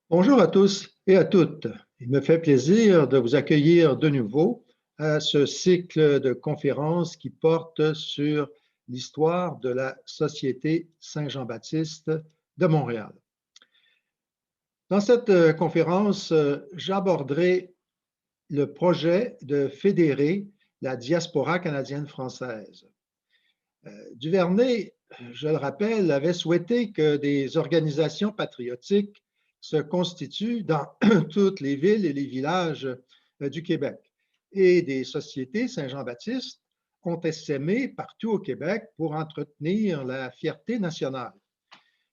Bonjour à tous et à toutes. Il me fait plaisir de vous accueillir de nouveau à ce cycle de conférences qui porte sur l'histoire de la Société Saint-Jean-Baptiste de Montréal. Dans cette conférence, j'aborderai le projet de fédérer la diaspora canadienne-française. Duvernay, je le rappelle, avait souhaité que des organisations patriotiques se constituent dans toutes les villes et les villages du Québec. Et des sociétés Saint-Jean-Baptiste ont essaimé partout au Québec pour entretenir la fierté nationale.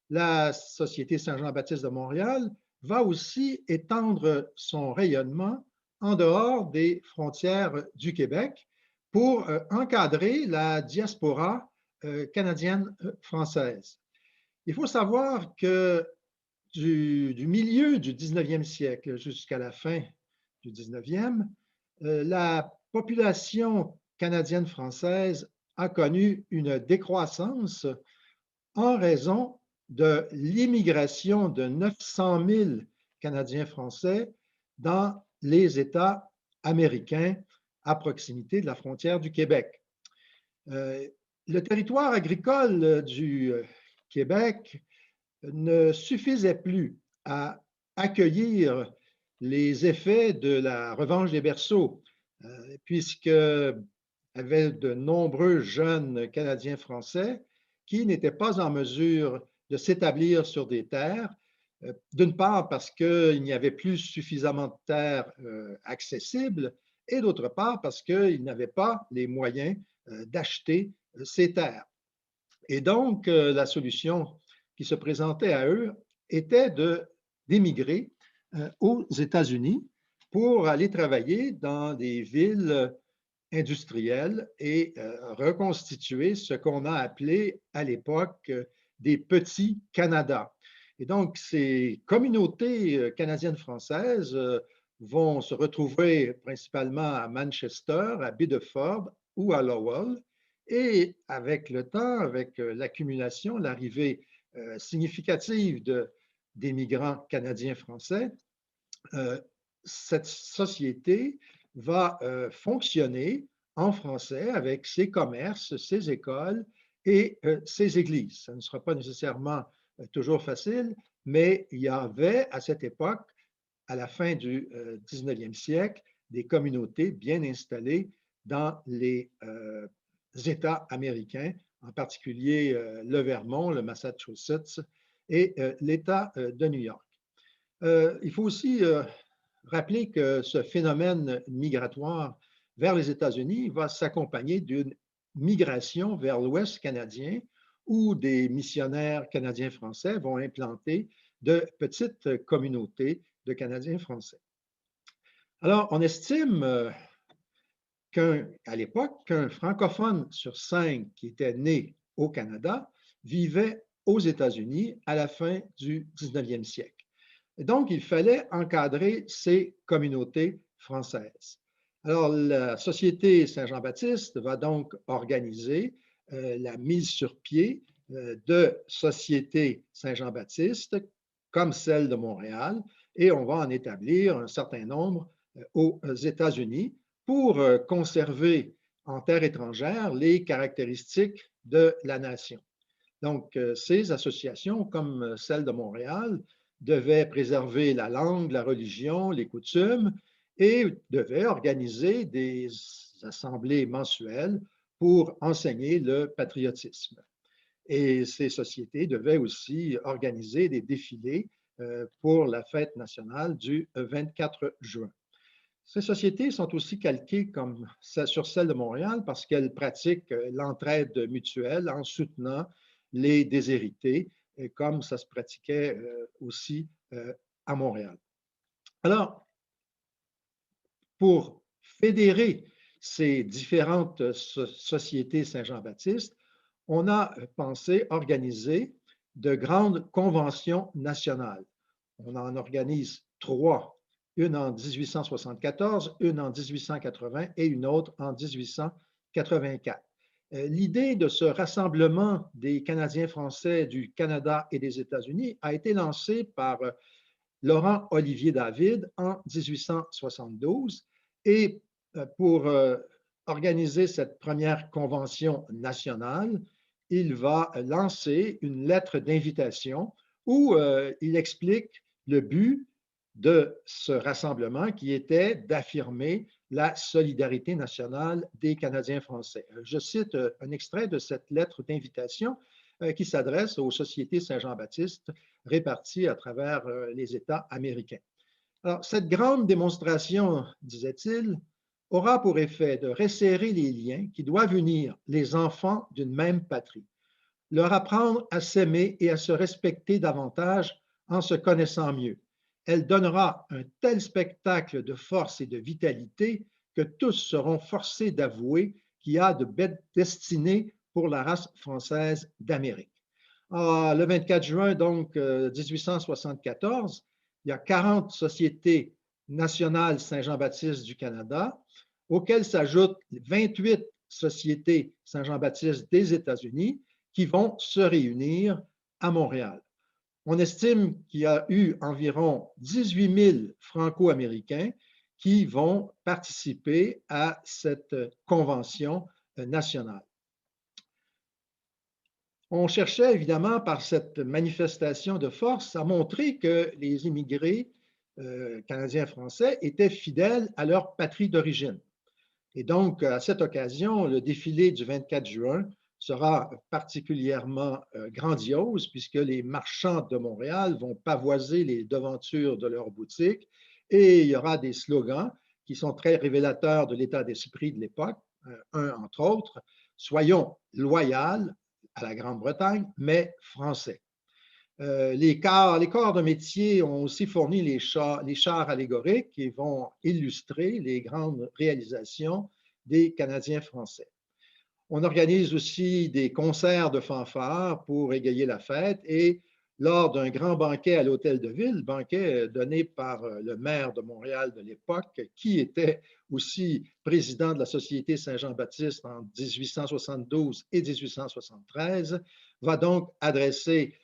La Société Saint-Jean-Baptiste de Montréal va aussi étendre son rayonnement en dehors des frontières du Québec pour encadrer la diaspora canadienne-française. Il faut savoir que du milieu du 19e siècle jusqu'à la fin du 19e, la population canadienne-française a connu une décroissance en raison de l'immigration de 900 000 Canadiens français dans les États américains à proximité de la frontière du Québec. Le territoire agricole du Québec ne suffisait plus à accueillir les effets de la revanche des berceaux, puisque avait de nombreux jeunes Canadiens français qui n'étaient pas en mesure de s'établir sur des terres, d'une part parce qu'il n'y avait plus suffisamment de terres accessibles, et d'autre part parce qu'ils n'avaient pas les moyens d'acheter ces terres. Et donc, la solution qui se présentait à eux était d'émigrer aux États-Unis pour aller travailler dans des villes industrielles et reconstituer ce qu'on a appelé à l'époque des petits Canada. Et donc, ces communautés canadiennes-françaises vont se retrouver principalement à Manchester, à Biddeford ou à Lowell. Et avec le temps, avec l'accumulation, l'arrivée significative des migrants canadiens-français, cette société va fonctionner en français avec ses commerces, ses écoles et ses églises. Ça ne sera pas nécessairement toujours facile, mais il y avait à cette époque, à la fin du 19e siècle, des communautés bien installées dans les États américains, en particulier le Vermont, le Massachusetts et l'État de New York. Il faut aussi rappeler que ce phénomène migratoire vers les États-Unis va s'accompagner d'une migration vers l'Ouest canadien où des missionnaires canadiens-français vont implanter de petites communautés de Canadiens français. Alors, on estime qu'à l'époque, qu'un francophone sur 5 qui était né au Canada vivait aux États-Unis à la fin du 19e siècle. Et donc, il fallait encadrer ces communautés françaises. Alors, la Société Saint-Jean-Baptiste va donc organiser la mise sur pied de sociétés Saint-Jean-Baptiste comme celle de Montréal, et on va en établir un certain nombre aux États-Unis pour conserver en terre étrangère les caractéristiques de la nation. Donc, ces associations, comme celle de Montréal, devaient préserver la langue, la religion, les coutumes et devaient organiser des assemblées mensuelles pour enseigner le patriotisme. Et ces sociétés devaient aussi organiser des défilés pour la fête nationale du 24 juin. Ces sociétés sont aussi calquées comme sur celles de Montréal parce qu'elles pratiquent l'entraide mutuelle en soutenant les déshérités, comme ça se pratiquait aussi à Montréal. Alors, pour fédérer ces différentes sociétés Saint-Jean-Baptiste, on a pensé organiser de grandes conventions nationales. On en organise 3, une en 1874, une en 1880 et une autre en 1884. L'idée de ce rassemblement des Canadiens français du Canada et des États-Unis a été lancée par Laurent Olivier David en 1872. Et pour organiser cette première convention nationale, il va lancer une lettre d'invitation où il explique le but de ce rassemblement qui était d'affirmer la solidarité nationale des Canadiens français. Je cite un extrait de cette lettre d'invitation qui s'adresse aux sociétés Saint-Jean-Baptiste réparties à travers les États américains. Alors, cette grande démonstration, disait-il, aura pour effet de resserrer les liens qui doivent unir les enfants d'une même patrie, leur apprendre à s'aimer et à se respecter davantage en se connaissant mieux. Elle donnera un tel spectacle de force et de vitalité que tous seront forcés d'avouer qu'il y a de belles destinées pour la race française d'Amérique. Le 24 juin, donc 1874, il y a 40 sociétés nationales Saint-Jean-Baptiste du Canada, auxquelles s'ajoutent 28 sociétés Saint-Jean-Baptiste des États-Unis qui vont se réunir à Montréal. On estime qu'il y a eu environ 18 000 Franco-Américains qui vont participer à cette convention nationale. On cherchait évidemment par cette manifestation de force à montrer que les immigrés canadiens-français étaient fidèles à leur patrie d'origine. Et donc, à cette occasion, le défilé du 24 juin sera particulièrement grandiose puisque les marchands de Montréal vont pavoiser les devantures de leurs boutiques et il y aura des slogans qui sont très révélateurs de l'état d'esprit de l'époque. Un, entre autres, « Soyons loyaux à la Grande-Bretagne, mais français ». Les corps de métier ont aussi fourni les chars allégoriques qui vont illustrer les grandes réalisations des Canadiens français. On organise aussi des concerts de fanfares pour égayer la fête et lors d'un grand banquet à l'Hôtel de Ville, banquet donné par le maire de Montréal de l'époque, qui était aussi président de la Société Saint-Jean-Baptiste en 1872 et 1873, va donc adresser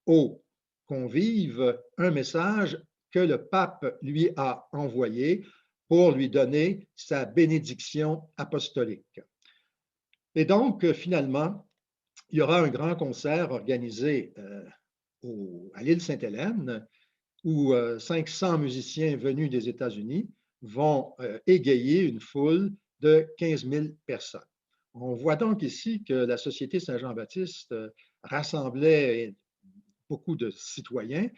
aux convives un message que le pape lui a envoyé pour lui donner sa bénédiction apostolique. Et donc, finalement, il y aura un grand concert organisé à l'île Sainte-Hélène où 500 musiciens venus des États-Unis vont égayer une foule de 15 000 personnes. On voit donc ici que la Société Saint-Jean-Baptiste rassemblait beaucoup de citoyens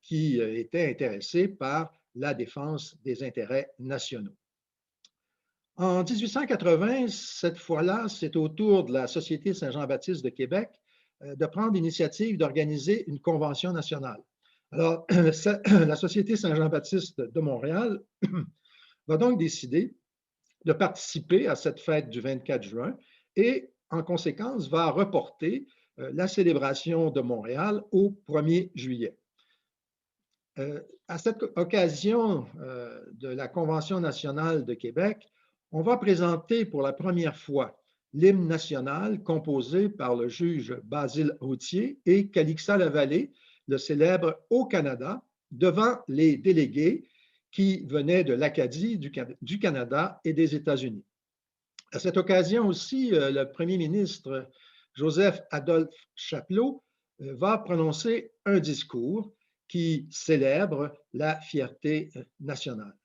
qui étaient intéressés par la défense des intérêts nationaux. En 1880, cette fois-là, c'est au tour de la Société Saint-Jean-Baptiste de Québec de prendre l'initiative d'organiser une convention nationale. Alors, la Société Saint-Jean-Baptiste de Montréal va donc décider de participer à cette fête du 24 juin et, en conséquence, va reporter la célébration de Montréal au 1er juillet. À cette occasion de la Convention nationale de Québec, on va présenter pour la première fois l'hymne national composé par le juge Basile Routier et Calixa Lavallée, le célèbre au Canada, devant les délégués qui venaient de l'Acadie, du Canada et des États-Unis. À cette occasion aussi, le premier ministre Joseph-Adolphe Chapelot va prononcer un discours qui célèbre la fierté nationale.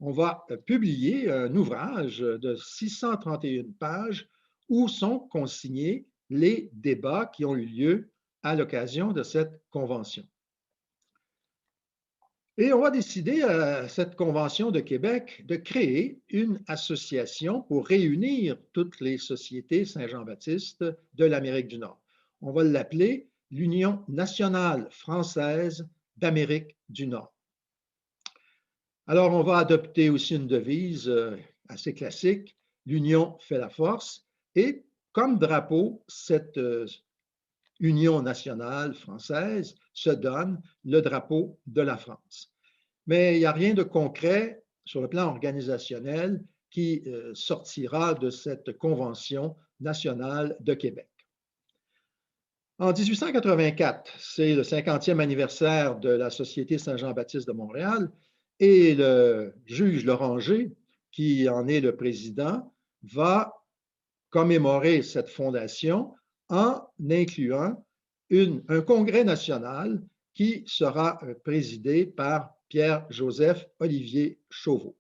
On va publier un ouvrage de 631 pages où sont consignés les débats qui ont eu lieu à l'occasion de cette convention. Et on va décider à cette Convention de Québec de créer une association pour réunir toutes les sociétés Saint-Jean-Baptiste de l'Amérique du Nord. On va l'appeler l'Union nationale française d'Amérique du Nord. Alors, on va adopter aussi une devise assez classique, l'union fait la force, et comme drapeau, cette Union nationale française se donne le drapeau de la France. Mais il n'y a rien de concret sur le plan organisationnel qui sortira de cette Convention nationale de Québec. En 1884, c'est le 50e anniversaire de la Société Saint-Jean-Baptiste de Montréal et le juge Loranger, qui en est le président, va commémorer cette fondation en incluant un congrès national qui sera présidé par Pierre-Joseph Olivier Chauveau.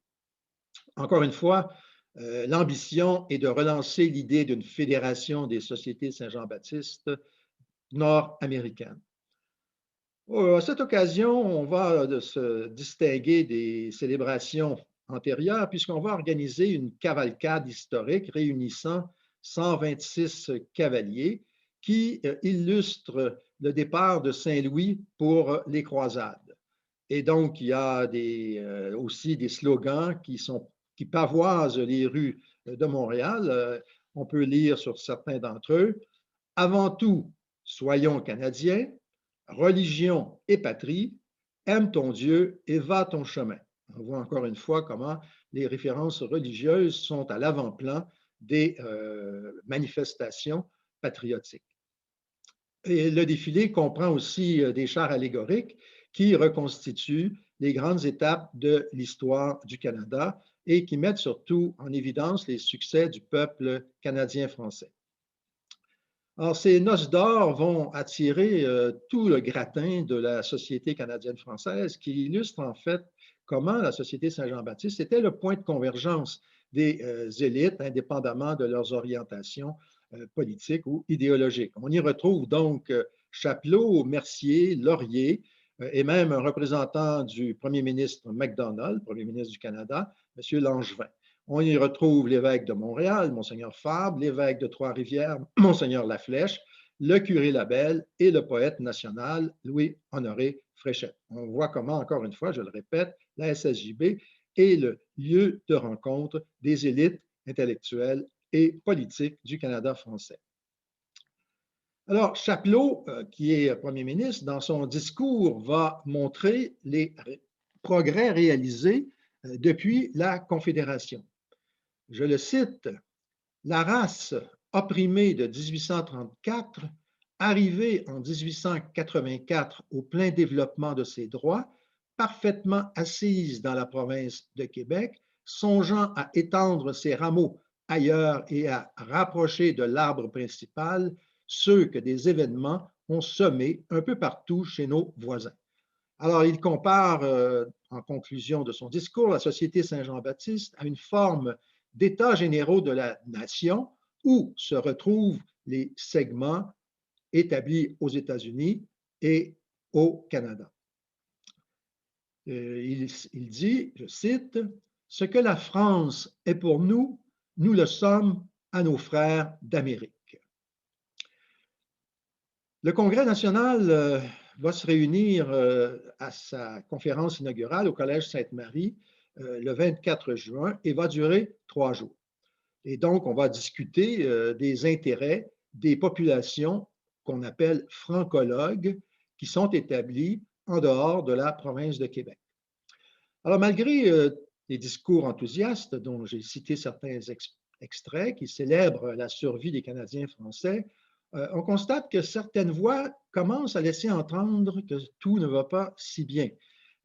Encore une fois, l'ambition est de relancer l'idée d'une fédération des sociétés Saint-Jean-Baptiste nord-américaines. À cette occasion, on va se distinguer des célébrations antérieures puisqu'on va organiser une cavalcade historique réunissant 126 cavaliers qui illustrent le départ de Saint-Louis pour les croisades. Et donc, il y a aussi des slogans qui pavoisent les rues de Montréal. On peut lire sur certains d'entre eux: Avant tout, soyons Canadiens, religion et patrie, aime ton Dieu et va ton chemin. On voit encore une fois comment les références religieuses sont à l'avant-plan des manifestations patriotiques. Et le défilé comprend aussi des chars allégoriques qui reconstituent les grandes étapes de l'histoire du Canada et qui mettent surtout en évidence les succès du peuple canadien-français. Alors, ces noces d'or vont attirer tout le gratin de la société canadienne-française qui illustre en fait comment la société Saint-Jean-Baptiste était le point de convergence des élites, indépendamment de leurs orientations politiques ou idéologiques. On y retrouve donc Chapleau, Mercier, Laurier et même un représentant du premier ministre MacDonald, premier ministre du Canada, M. Langevin. On y retrouve l'évêque de Montréal, Monseigneur Fabre, l'évêque de Trois-Rivières, Monseigneur Laflèche, le curé Labelle et le poète national Louis-Honoré Fréchette. On voit comment, encore une fois, je le répète, la SSJB est le lieu de rencontre des élites intellectuelles et politiques du Canada français. Alors, Chapleau, qui est premier ministre, dans son discours, va montrer les progrès réalisés depuis la Confédération. Je le cite: La race opprimée de 1834, arrivée en 1884 au plein développement de ses droits, parfaitement assise dans la province de Québec, songeant à étendre ses rameaux ailleurs et à rapprocher de l'arbre principal ceux que des événements ont semés un peu partout chez nos voisins. Alors, il compare, en conclusion de son discours, la Société Saint-Jean-Baptiste à une forme d'états généraux de la nation où se retrouvent les segments établis aux États-Unis et au Canada. Il dit, je cite, « Ce que la France est pour nous, nous le sommes à nos frères d'Amérique. » Le Congrès national va se réunir à sa conférence inaugurale au Collège Sainte-Marie le 24 juin et va durer 3 jours. Et donc, on va discuter des intérêts des populations qu'on appelle francologhes qui sont établies en dehors de la province de Québec. Alors, malgré les discours enthousiastes dont j'ai cité certains extraits qui célèbrent la survie des Canadiens français, on constate que certaines voix commencent à laisser entendre que tout ne va pas si bien.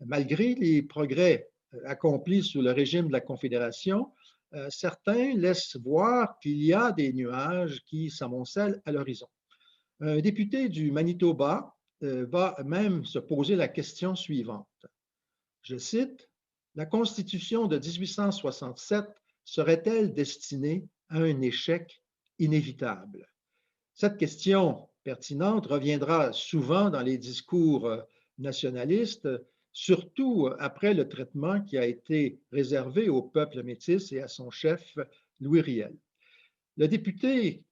Malgré les progrès accomplis sous le régime de la Confédération, certains laissent voir qu'il y a des nuages qui s'amoncellent à l'horizon. Un député du Manitoba va même se poser la question suivante. Je cite, « La Constitution de 1867 serait-elle destinée à un échec inévitable? » Cette question pertinente reviendra souvent dans les discours nationalistes, surtout après le traitement qui a été réservé au peuple métis et à son chef, Louis Riel. Le député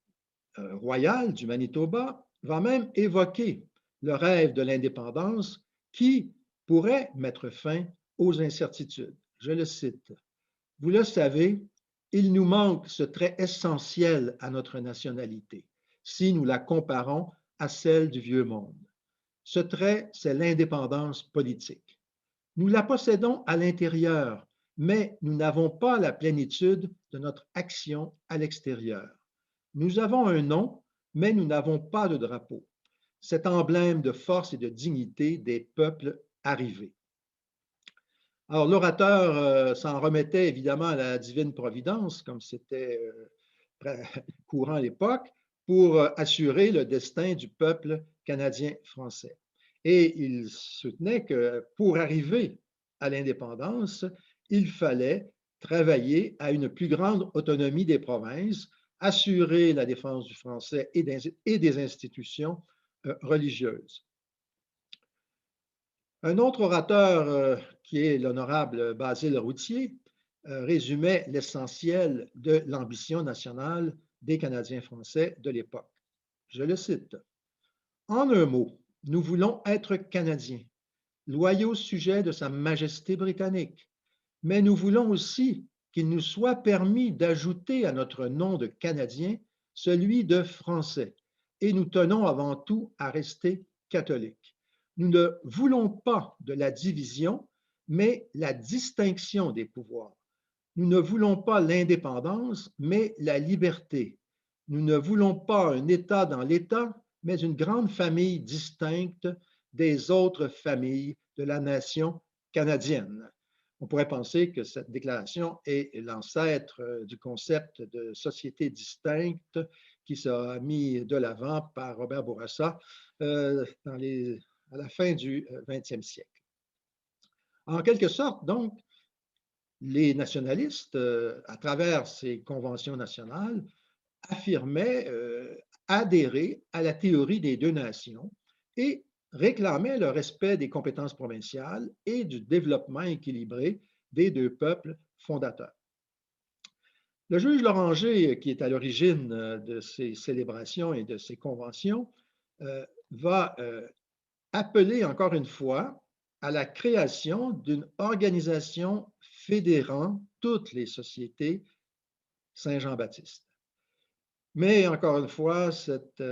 royal du Manitoba va même évoquer le rêve de l'indépendance qui pourrait mettre fin aux incertitudes. Je le cite, « Vous le savez, il nous manque ce trait essentiel à notre nationalité si nous la comparons à celle du vieux monde. Ce trait, c'est l'indépendance politique. Nous la possédons à l'intérieur, mais nous n'avons pas la plénitude de notre action à l'extérieur. Nous avons un nom, mais nous n'avons pas de drapeau. cet emblème de force et de dignité des peuples arrivés. Alors, l'orateur s'en remettait évidemment à la divine providence, comme c'était courant à l'époque, pour assurer le destin du peuple canadien-français. Et il soutenait que pour arriver à l'indépendance, il fallait travailler à une plus grande autonomie des provinces, assurer la défense du français et des institutions religieuses. Un autre orateur, qui est l'honorable Basile Routier, résumait l'essentiel de l'ambition nationale des Canadiens français de l'époque. Je le cite. En un mot, nous voulons être Canadiens, loyaux sujets de Sa Majesté britannique, mais nous voulons aussi qu'il nous soit permis d'ajouter à notre nom de Canadien celui de Français, et nous tenons avant tout à rester catholiques. Nous ne voulons pas de la division, mais la distinction des pouvoirs. Nous ne voulons pas l'indépendance, mais la liberté. Nous ne voulons pas un État dans l'État, mais une grande famille distincte des autres familles de la nation canadienne. On pourrait penser que cette déclaration est l'ancêtre du concept de société distincte qui sera mis de l'avant par Robert Bourassa à la fin du 20e siècle. En quelque sorte, donc, les nationalistes, à travers ces conventions nationales, affirmaient adhérer à la théorie des deux nations et réclamaient le respect des compétences provinciales et du développement équilibré des deux peuples fondateurs. Le juge Loranger, qui est à l'origine de ces célébrations et de ces conventions, va appeler encore une fois à la création d'une organisation fédérant toutes les sociétés Saint-Jean-Baptiste. Mais encore une fois, cette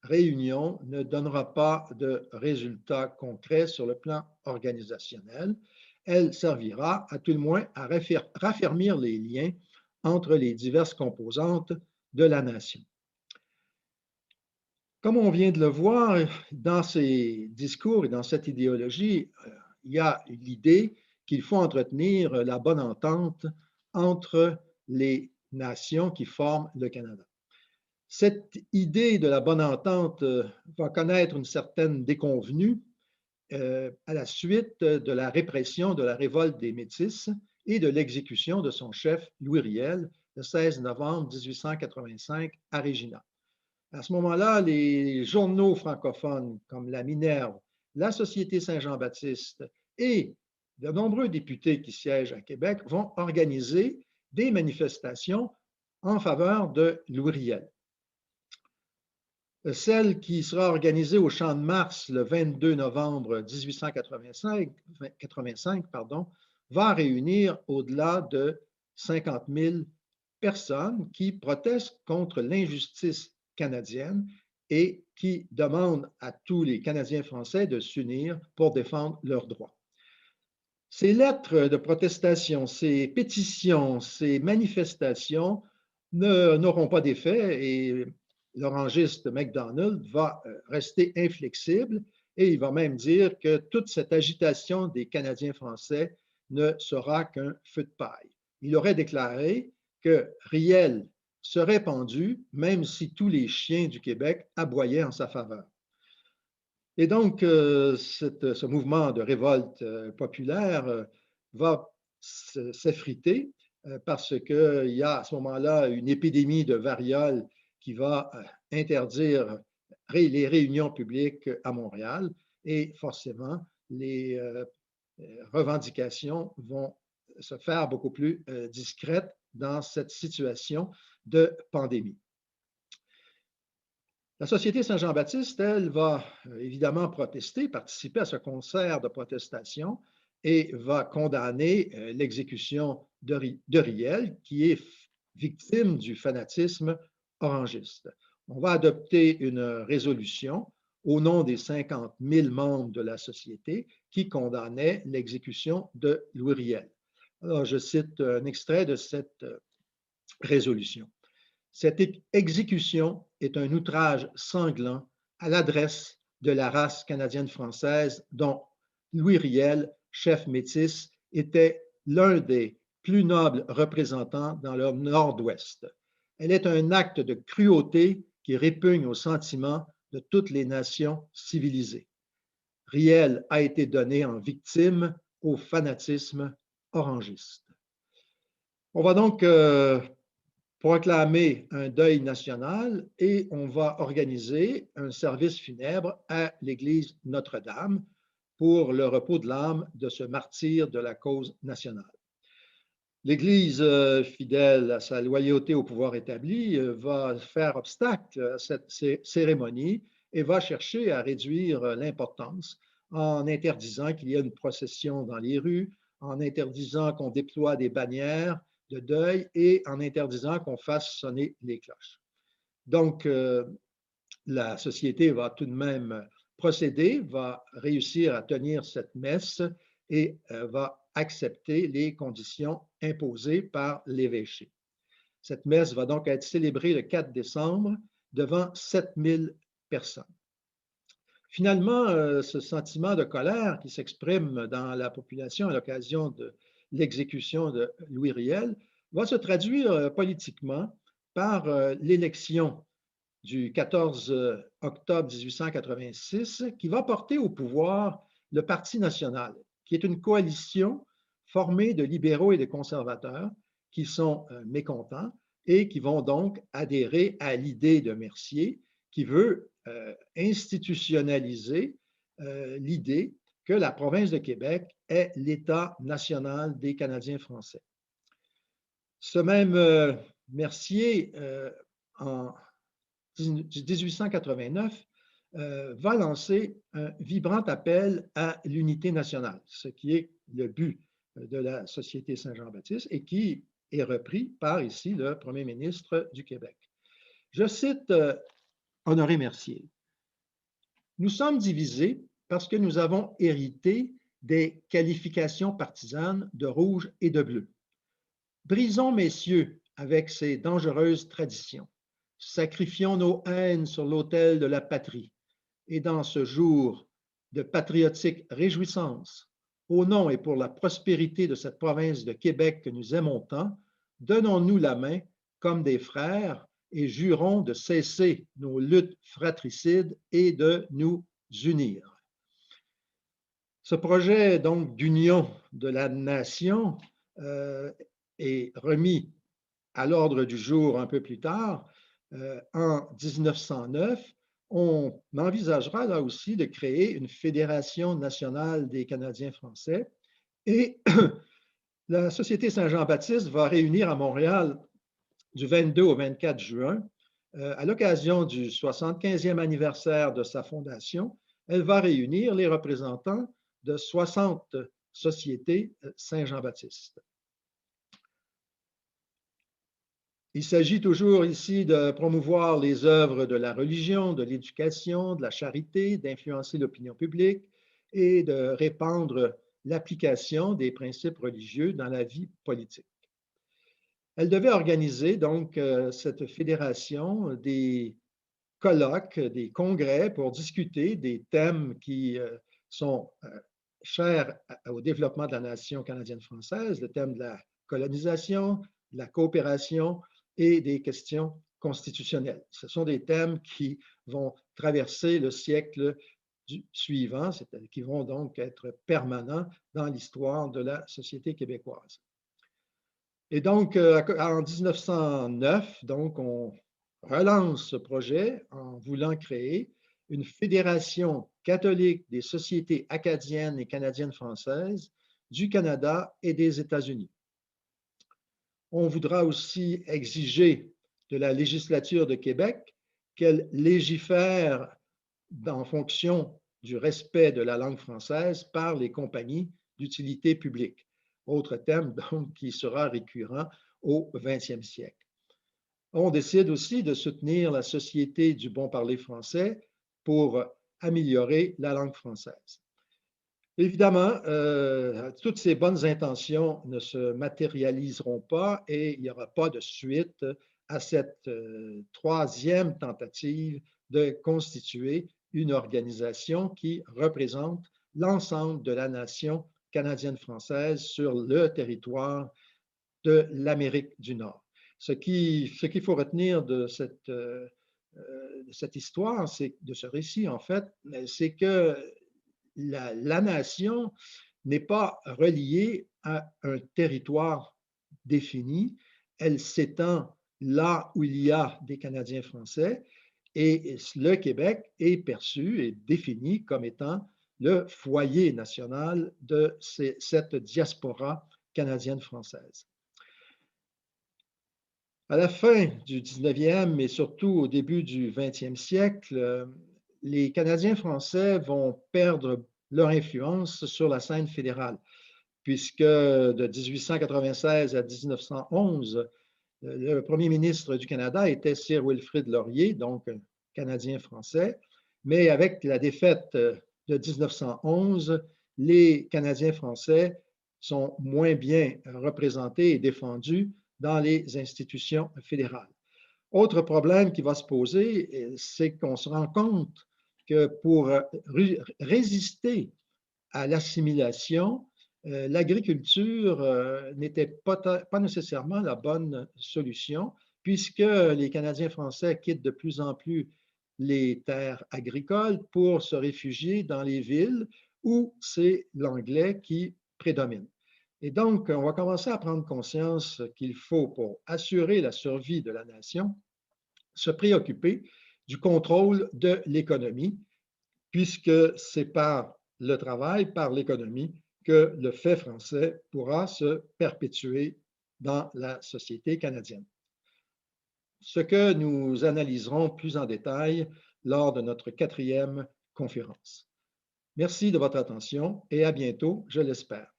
réunion ne donnera pas de résultats concrets sur le plan organisationnel. Elle servira à tout le moins à raffermir les liens entre les diverses composantes de la nation. Comme on vient de le voir, dans ces discours et dans cette idéologie, il y a l'idée qu'il faut entretenir la bonne entente entre les nations qui forment le Canada. Cette idée de la bonne entente va connaître une certaine déconvenue à la suite de la répression de la révolte des Métis et de l'exécution de son chef Louis Riel le 16 novembre 1885 à Regina. À ce moment-là, les journaux francophones comme la Minerve, la Société Saint-Jean-Baptiste et de nombreux députés qui siègent à Québec vont organiser des manifestations en faveur de Louis Riel. Celle qui sera organisée au Champ de Mars le 22 novembre 1885 va réunir au-delà de 50 000 personnes qui protestent contre l'injustice canadienne et qui demandent à tous les Canadiens français de s'unir pour défendre leurs droits. Ces lettres de protestation, ces pétitions, ces manifestations n'auront pas d'effet et l'orangiste MacDonald va rester inflexible et il va même dire que toute cette agitation des Canadiens français ne sera qu'un feu de paille. Il aurait déclaré que Riel serait pendu même si tous les chiens du Québec aboyaient en sa faveur. Et donc, ce mouvement de révolte populaire va s'effriter parce qu'il y a à ce moment-là une épidémie de variole qui va interdire les réunions publiques à Montréal et forcément les revendications vont se faire beaucoup plus discrètes dans cette situation de pandémie. La Société Saint-Jean-Baptiste, elle, va évidemment protester, participer à ce concert de protestation et va condamner l'exécution de Riel, qui est victime du fanatisme orangiste. On va adopter une résolution au nom des 50 000 membres de la Société qui condamnait l'exécution de Louis Riel. Alors, je cite un extrait de cette résolution. Cette exécution est un outrage sanglant à l'adresse de la race canadienne-française dont Louis Riel, chef métis, était l'un des plus nobles représentants dans le Nord-Ouest. Elle est un acte de cruauté qui répugne aux sentiments de toutes les nations civilisées. Riel a été donné en victime au fanatisme orangiste. On va donc proclamer un deuil national et on va organiser un service funèbre à l'église Notre-Dame pour le repos de l'âme de ce martyr de la cause nationale. L'Église, fidèle à sa loyauté au pouvoir établi, va faire obstacle à cette cérémonie et va chercher à réduire l'importance en interdisant qu'il y ait une procession dans les rues, en interdisant qu'on déploie des bannières de deuil et en interdisant qu'on fasse sonner les cloches. Donc, la société va tout de même procéder, va réussir à tenir cette messe et va accepter les conditions imposées par l'évêché. Cette messe va donc être célébrée le 4 décembre devant 7000 personnes. Finalement, ce sentiment de colère qui s'exprime dans la population à l'occasion de l'exécution de Louis Riel va se traduire politiquement par l'élection du 14 octobre 1886 qui va porter au pouvoir le Parti national, qui est une coalition formée de libéraux et de conservateurs qui sont mécontents et qui vont donc adhérer à l'idée de Mercier qui veut institutionnaliser l'idée que la province de Québec est l'État national des Canadiens français. Ce même Mercier, en 1889, va lancer un vibrant appel à l'unité nationale, ce qui est le but de la Société Saint-Jean-Baptiste et qui est repris par ici le premier ministre du Québec. Je cite Honoré Mercier. Nous sommes divisés parce que nous avons hérité des qualifications partisanes de rouge et de bleu. Brisons, messieurs, avec ces dangereuses traditions. Sacrifions nos haines sur l'autel de la patrie. Et dans ce jour de patriotique réjouissance, au nom et pour la prospérité de cette province de Québec que nous aimons tant, donnons-nous la main comme des frères et jurons de cesser nos luttes fratricides et de nous unir. Ce projet donc d'union de la nation est remis à l'ordre du jour un peu plus tard. En 1909, on envisagera là aussi de créer une fédération nationale des Canadiens français et la Société Saint-Jean-Baptiste va réunir à Montréal du 22 au 24 juin, à l'occasion du 75e anniversaire de sa fondation, elle va réunir les représentants de 60 sociétés Saint-Jean-Baptiste. Il s'agit toujours ici de promouvoir les œuvres de la religion, de l'éducation, de la charité, d'influencer l'opinion publique et de répandre l'application des principes religieux dans la vie politique. Elle devait organiser donc cette fédération des colloques, des congrès pour discuter des thèmes qui sont chers au développement de la nation canadienne-française, le thème de la colonisation, de la coopération et des questions constitutionnelles. Ce sont des thèmes qui vont traverser le siècle suivant, qui vont donc être permanents dans l'histoire de la société québécoise. Et donc, en 1909, donc, on relance ce projet en voulant créer une fédération catholique des sociétés acadiennes et canadiennes françaises du Canada et des États-Unis. On voudra aussi exiger de la législature de Québec qu'elle légifère en fonction du respect de la langue française par les compagnies d'utilité publique. Autre thème donc qui sera récurrent au 20e siècle. On décide aussi de soutenir la Société du bon parler français pour améliorer la langue française. Évidemment, toutes ces bonnes intentions ne se matérialiseront pas et il n'y aura pas de suite à cette troisième tentative de constituer une organisation qui représente l'ensemble de la nation canadienne-française sur le territoire de l'Amérique du Nord. Ce qu'il faut retenir de cette histoire, de ce récit, en fait, c'est que la nation n'est pas reliée à un territoire défini. Elle s'étend là où il y a des Canadiens français et le Québec est perçu et défini comme étant le foyer national de cette diaspora canadienne-française. À la fin du 19e et surtout au début du 20e siècle, les Canadiens français vont perdre leur influence sur la scène fédérale, puisque de 1896 à 1911, le premier ministre du Canada était Sir Wilfrid Laurier, donc un Canadien français, mais avec la défaite de 1911, les Canadiens français sont moins bien représentés et défendus dans les institutions fédérales. Autre problème qui va se poser, c'est qu'on se rend compte que pour résister à l'assimilation, l'agriculture n'était pas nécessairement la bonne solution, puisque les Canadiens français quittent de plus en plus les terres agricoles pour se réfugier dans les villes où c'est l'anglais qui prédomine. Et donc, on va commencer à prendre conscience qu'il faut, pour assurer la survie de la nation, se préoccuper du contrôle de l'économie, puisque c'est par le travail, par l'économie, que le fait français pourra se perpétuer dans la société canadienne. Ce que nous analyserons plus en détail lors de notre 4e conférence. Merci de votre attention et à bientôt, je l'espère.